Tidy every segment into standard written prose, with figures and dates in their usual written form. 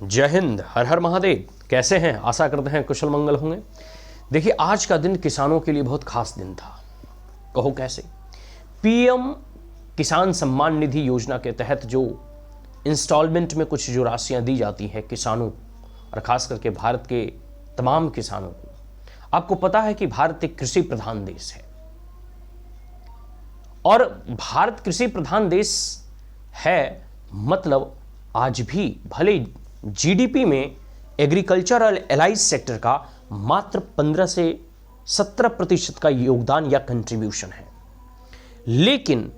जय हिंद, हर हर महादेव। कैसे हैं? आशा करते हैं कुशल मंगल होंगे। देखिए, आज का दिन किसानों के लिए बहुत खास दिन था। कहो कैसे? पीएम किसान सम्मान निधि योजना के तहत जो इंस्टॉलमेंट में कुछ जो राशियां दी जाती हैं किसानों और खास करके भारत के तमाम किसानों को, आपको पता है कि भारत एक कृषि प्रधान देश है और भारत कृषि प्रधान देश है, मतलब आज भी भले जीडीपी में एग्रीकल्चर और एलाइड सेक्टर का मात्र 15 से 17% का योगदान या कंट्रीब्यूशन है, लेकिन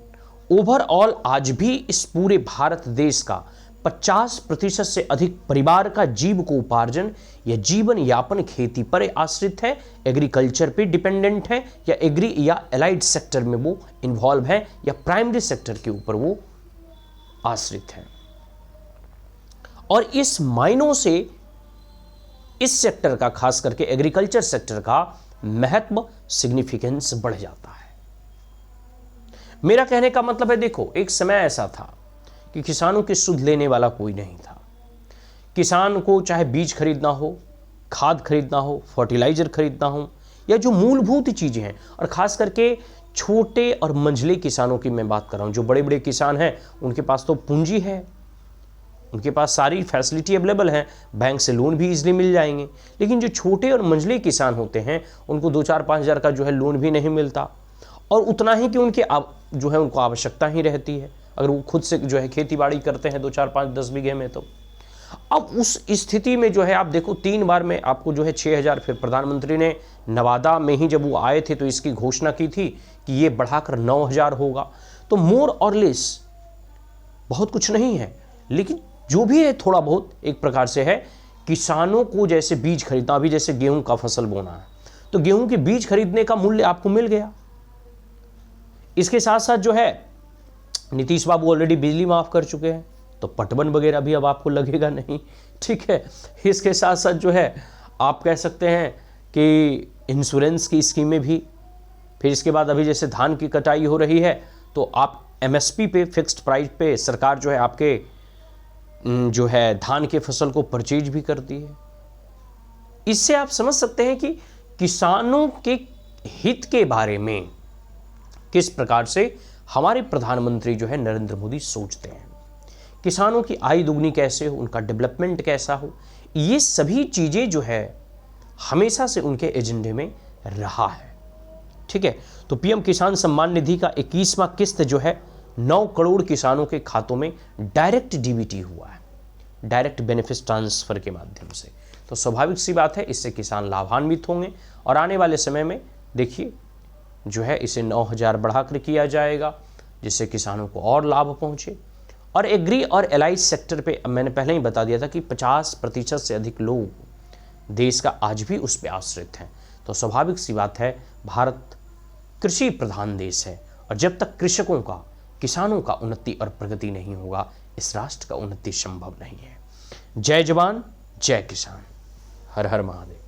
ओवरऑल आज भी इस पूरे भारत देश का 50% से अधिक परिवार का जीविकोपार्जन या जीवन यापन खेती पर आश्रित है, एग्रीकल्चर पे डिपेंडेंट है, या एग्री या एलाइड सेक्टर में वो इन्वॉल्व है, या प्राइमरी सेक्टर के ऊपर वो आश्रित है। और इस मायनों से इस सेक्टर का, खास करके एग्रीकल्चर सेक्टर का महत्व, सिग्निफिकेंस बढ़ जाता है। मेरा कहने का मतलब है, देखो, एक समय ऐसा था कि किसानों की सुध लेने वाला कोई नहीं था। किसान को चाहे बीज खरीदना हो, खाद खरीदना हो, फर्टिलाइजर खरीदना हो, या जो मूलभूत चीजें हैं, और खास करके छोटे और मंझले किसानों की मैं बात कर रहा हूं। जो बड़े बड़े किसान हैं उनके पास तो पूंजी है, उनके पास सारी फैसिलिटी अवेलेबल है, बैंक से लोन भी इजीली मिल जाएंगे। लेकिन जो छोटे और मंझले किसान होते हैं उनको 2-4-5 हज़ार का जो है लोन भी नहीं मिलता, और उतना ही कि उनके जो है उनको आवश्यकता ही रहती है, अगर वो खुद से जो है खेती बाड़ी करते हैं 2-4-5-10 बीघे में। तो अब उस स्थिति में जो है आप देखो, 3 बार में आपको जो है 6,000, फिर प्रधानमंत्री ने नवादा में ही जब वो आए थे तो इसकी घोषणा की थी कि ये बढ़ाकर 9,000 होगा। तो मोर और लेस बहुत कुछ नहीं है, लेकिन जो भी है थोड़ा बहुत एक प्रकार से है। किसानों को जैसे बीज खरीदना, अभी जैसे गेहूं का फसल बोना है तो गेहूं के बीज खरीदने का मूल्य आपको मिल गया। इसके साथ साथ जो है नीतीश बाबू ऑलरेडी बिजली माफ कर चुके हैं, तो पटवन वगैरह भी अब आपको लगेगा नहीं, ठीक है। इसके साथ साथ जो है आप कह सकते हैं कि इंश्योरेंस की स्कीमें भी, फिर इसके बाद अभी जैसे धान की कटाई हो रही है तो आप एमएसपी पे, फिक्स्ड प्राइस पे सरकार जो है आपके जो है धान के फसल को परचेज भी करती है। इससे आप समझ सकते हैं कि किसानों के हित के बारे में किस प्रकार से हमारे प्रधानमंत्री जो है नरेंद्र मोदी सोचते हैं। किसानों की आय दुगनी कैसे हो, उनका डेवलपमेंट कैसा हो, ये सभी चीजें जो है हमेशा से उनके एजेंडे में रहा है, ठीक है। तो पीएम किसान सम्मान निधि का 21वां किस्त जो है 9 करोड़ किसानों के खातों में डायरेक्ट डीबीटी हुआ है, डायरेक्ट बेनिफिट ट्रांसफर के माध्यम से। तो स्वाभाविक सी बात है, इससे किसान लाभान्वित होंगे और आने वाले समय में देखिए जो है इसे 9,000 बढ़ाकर किया जाएगा, जिससे किसानों को और लाभ पहुंचे। और एग्री और एलाइड सेक्टर पे मैंने पहले ही बता दिया था कि 50% से अधिक लोग देश का आज भी उस पर आश्रित हैं। तो स्वाभाविक सी बात है, भारत कृषि प्रधान देश है और जब तक कृषकों का, किसानों का उन्नति और प्रगति नहीं होगा, इस राष्ट्र का उन्नति संभव नहीं है। जय जवान, जय किसान, हर हर महादेव।